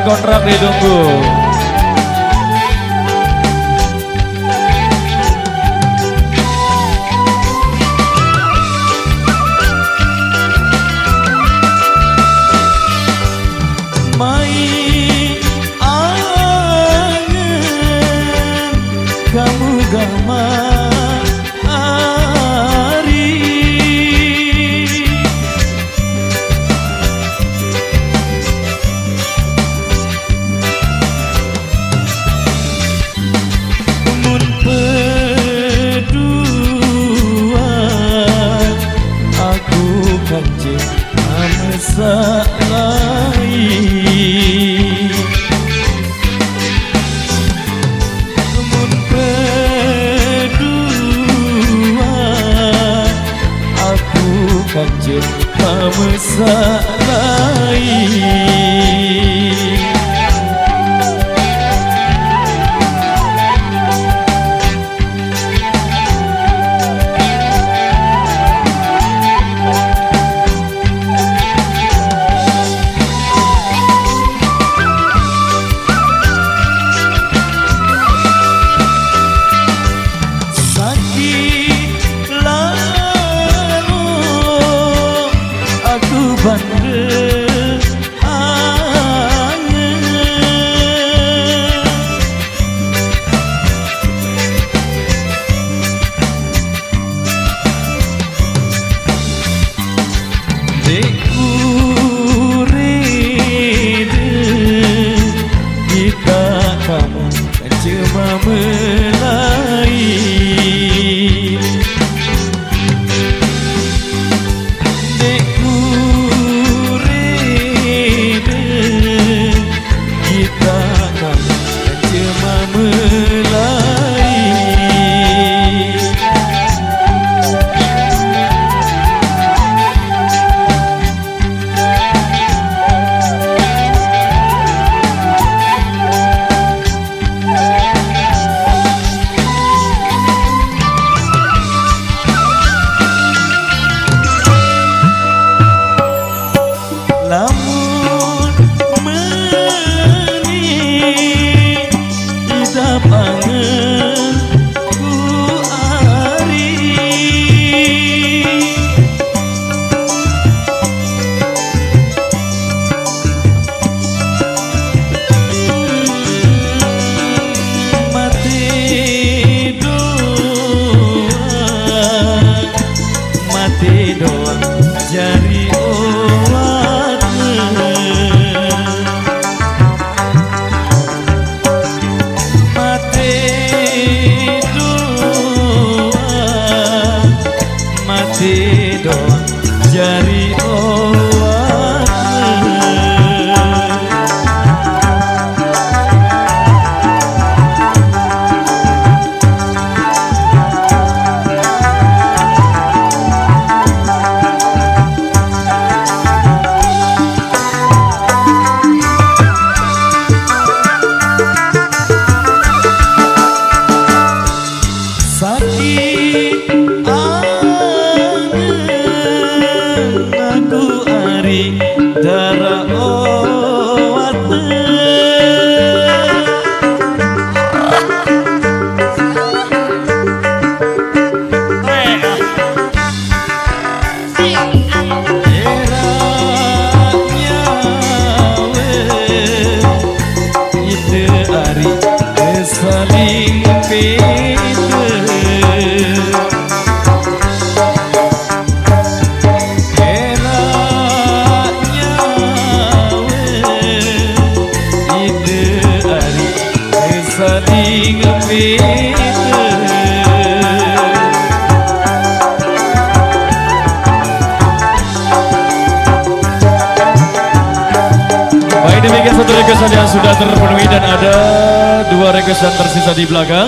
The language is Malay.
kontrak ditunggu. Mai angen kamu gamari mun peduan aku kancing amesalai mun peduan aku kancing amesalai. Cuma melai dekku reda kita kan cuma melai. Lamun meni ida pangen ku ari mati doang jari jari sakit aku ari darah owat itu ari saling Baik, demikian satu requestan yang sudah terpenuhi dan ada 2 requestan tersisa di belakang.